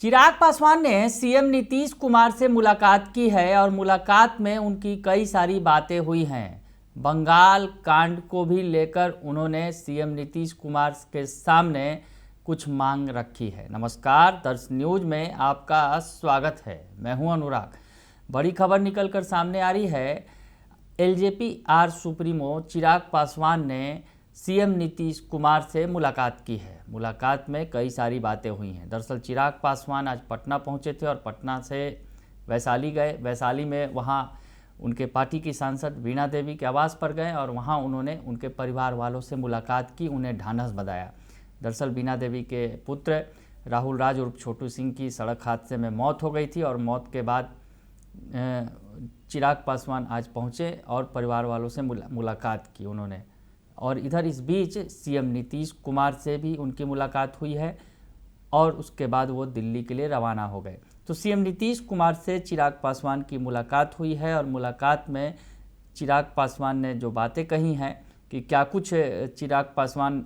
चिराग पासवान ने सीएम नीतीश कुमार से मुलाकात की है और मुलाकात में उनकी कई सारी बातें हुई हैं। बंगाल कांड को भी लेकर उन्होंने सीएम नीतीश कुमार के सामने कुछ मांग रखी है। नमस्कार, दर्श न्यूज में आपका स्वागत है। मैं हूं अनुराग। बड़ी खबर निकलकर सामने आ रही है। LJP are supremo Chirag Paswan ने सीएम नीतीश कुमार से मुलाकात की है। मुलाकात में कई सारी बातें हुई हैं। दरअसल चिराग पासवान आज पटना पहुंचे थे और पटना से वैशाली गए। वैशाली में वहां उनके पार्टी की सांसद वीणा देवी के आवास पर गए और वहां उन्होंने उनके परिवार वालों से मुलाकात की, उन्हें ढांढस बंधाया। दरअसल वीणा देवी के पुत्र राहुल राज उर्फ छोटू सिंह की सड़क हादसे में मौत हो गई थी और मौत के बाद चिराग पासवान आज पहुंचे और परिवार वालों से मुलाकात की उन्होंने। और इधर इस बीच सीएम नीतीश कुमार से भी उनकी मुलाकात हुई है और उसके बाद वो दिल्ली के लिए रवाना हो गए। तो सीएम नीतीश कुमार से चिराग पासवान की मुलाकात हुई है और मुलाकात में चिराग पासवान ने जो बातें कही हैं कि क्या कुछ चिराग पासवान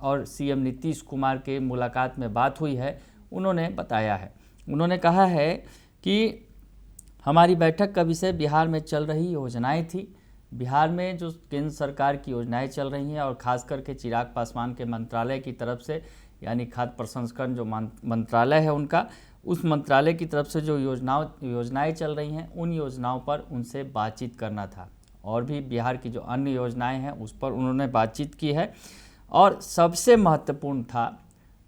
और सीएम नीतीश कुमार के मुलाकात में बात हुई है, उन्होंने बताया है। उन्होंने कहा है कि हमारी बैठक का विषय बिहार में चल रही योजनाएं थी। बिहार में जो केंद्र सरकार की योजनाएं चल रही हैं और ख़ास करके चिराग पासवान के मंत्रालय की तरफ से, यानी खाद्य प्रसंस्करण जो मंत्रालय है उनका, उस मंत्रालय की तरफ से जो योजनाएं चल रही हैं उन योजनाओं पर उनसे बातचीत करना था। और भी बिहार की जो अन्य योजनाएं हैं उस पर उन्होंने बातचीत की है। और सबसे महत्वपूर्ण था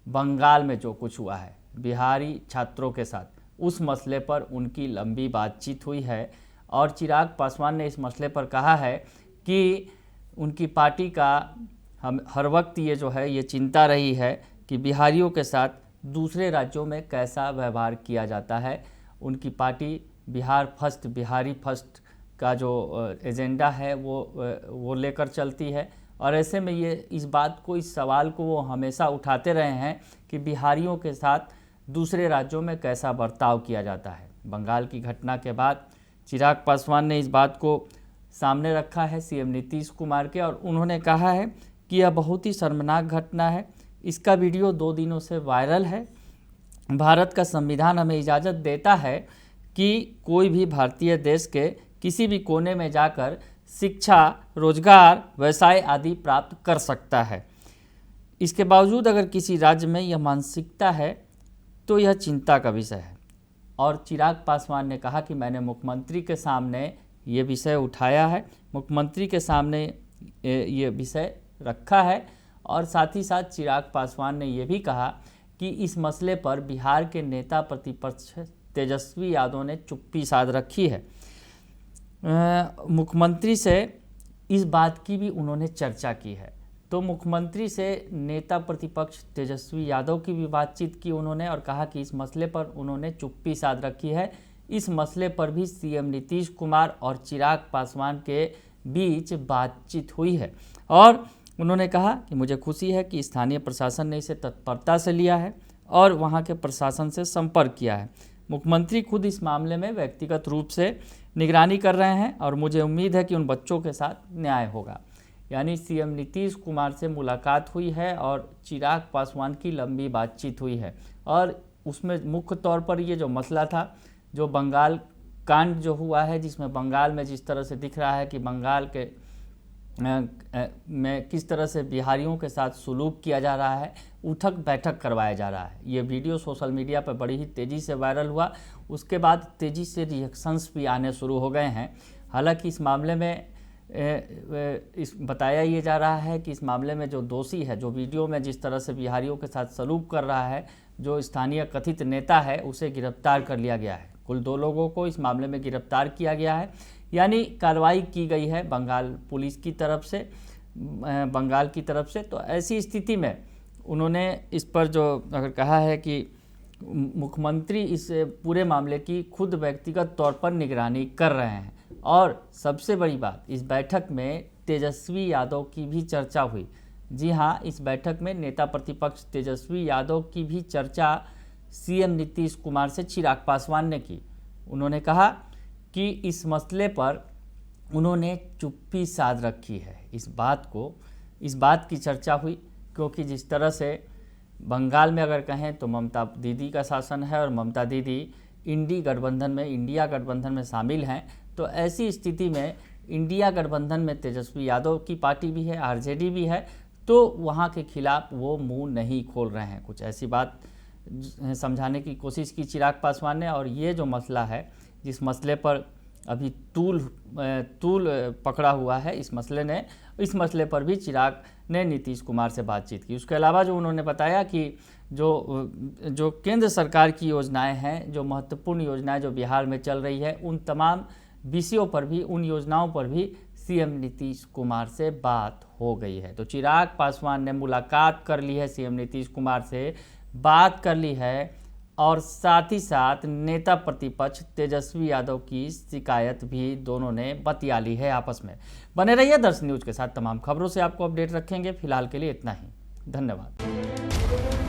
बंगाल में जो कुछ हुआ है बिहारी छात्रों के साथ, उस मसले पर उनकी लंबी बातचीत हुई है। और चिराग पासवान ने इस मसले पर कहा है कि उनकी पार्टी का हम हर वक्त ये जो है ये चिंता रही है कि बिहारियों के साथ दूसरे राज्यों में कैसा व्यवहार किया जाता है। उनकी party Bihar first, Bihari first का जो एजेंडा है वो लेकर चलती है। और ऐसे में ये इस बात को, इस सवाल को वो हमेशा उठाते रहे हैं कि बिहारियों के साथ दूसरे राज्यों में कैसा बर्ताव किया जाता है। बंगाल की घटना के बाद चिराग पासवान ने इस बात को सामने रखा है सीएम नीतीश कुमार के और उन्होंने कहा है कि यह बहुत ही शर्मनाक घटना है। इसका वीडियो 2 दिनों से वायरल है। भारत का संविधान हमें इजाज़त देता है कि कोई भी भारतीय देश के किसी भी कोने में जाकर शिक्षा, रोजगार, व्यवसाय आदि प्राप्त कर सकता है। इसके बावजूद अगर किसी राज्य में यह मानसिकता है तो यह चिंता का विषय है। और चिराग पासवान ने कहा कि मैंने मुख्यमंत्री के सामने ये विषय उठाया है, मुख्यमंत्री के सामने ये विषय रखा है। और साथ ही साथ चिराग पासवान ने ये भी कहा कि इस मसले पर बिहार के नेता प्रतिपक्ष तेजस्वी यादव ने चुप्पी साध रखी है। मुख्यमंत्री से इस बात की भी उन्होंने चर्चा की है। तो मुख्यमंत्री से नेता प्रतिपक्ष तेजस्वी यादव की भी बातचीत की उन्होंने और कहा कि इस मसले पर उन्होंने चुप्पी साध रखी है। इस मसले पर भी सीएम नीतीश कुमार और चिराग पासवान के बीच बातचीत हुई है। और उन्होंने कहा कि मुझे खुशी है कि स्थानीय प्रशासन ने इसे तत्परता से लिया है और वहां के प्रशासन से संपर्क किया है। मुख्यमंत्री खुद इस मामले में व्यक्तिगत रूप से निगरानी कर रहे हैं और मुझे उम्मीद है कि उन बच्चों के साथ न्याय होगा। यानी सीएम नीतीश कुमार से मुलाकात हुई है और चिराग पासवान की लंबी बातचीत हुई है। और उसमें मुख्य तौर पर ये जो मसला था, जो बंगाल कांड जो हुआ है, जिसमें बंगाल में जिस तरह से दिख रहा है कि बंगाल के में किस तरह से बिहारियों के साथ सुलूक किया जा रहा है, उठक बैठक करवाया जा रहा है। ये वीडियो सोशल मीडिया पर बड़ी ही तेज़ी से वायरल हुआ। उसके बाद तेज़ी से रिएक्शंस भी आने शुरू हो गए हैं। हालांकि इस मामले में बताया ये जा रहा है कि इस मामले में जो दोषी है, जो वीडियो में जिस तरह से बिहारियों के साथ सलूक कर रहा है, जो स्थानीय कथित नेता है, उसे गिरफ्तार कर लिया गया है। कुल 2 लोगों को इस मामले में गिरफ्तार किया गया है, यानी कार्रवाई की गई है बंगाल पुलिस की तरफ से, बंगाल की तरफ से। तो ऐसी स्थिति में उन्होंने इस पर जो अगर कहा है कि मुख्यमंत्री इस पूरे मामले की खुद व्यक्तिगत तौर पर निगरानी कर रहे हैं। और सबसे बड़ी बात, इस बैठक में तेजस्वी यादव की भी चर्चा हुई। जी हाँ, इस बैठक में नेता प्रतिपक्ष तेजस्वी यादव की भी चर्चा सीएम नीतीश कुमार से चिराग पासवान ने की। उन्होंने कहा कि इस मसले पर उन्होंने चुप्पी साध रखी है। इस बात की चर्चा हुई क्योंकि जिस तरह से बंगाल में अगर कहें तो ममता दीदी का शासन है और ममता दीदी इंडिया गठबंधन में शामिल हैं। तो ऐसी स्थिति में इंडिया गठबंधन में तेजस्वी यादव की पार्टी भी है, आरजेडी भी है, तो वहाँ के खिलाफ वो मुंह नहीं खोल रहे हैं। कुछ ऐसी बात समझाने की कोशिश की चिराग पासवान ने। और ये जो मसला है, जिस मसले पर अभी तूल पकड़ा हुआ है, इस मसले पर भी चिराग ने नीतीश कुमार से बातचीत की। उसके अलावा जो उन्होंने बताया कि जो केंद्र सरकार की योजनाएं हैं, जो महत्वपूर्ण योजनाएं जो बिहार में चल रही है, उन तमाम विषयों पर भी, उन योजनाओं पर भी सीएम नीतीश कुमार से बात हो गई है। तो चिराग पासवान ने मुलाकात कर ली है सीएम नीतीश कुमार से, बात कर ली है, और साथ ही साथ नेता प्रतिपक्ष तेजस्वी यादव की शिकायत भी दोनों ने बतिया ली है आपस में। बने रहिए दर्शन न्यूज के साथ, तमाम खबरों से आपको अपडेट रखेंगे। फिलहाल के लिए इतना ही, धन्यवाद।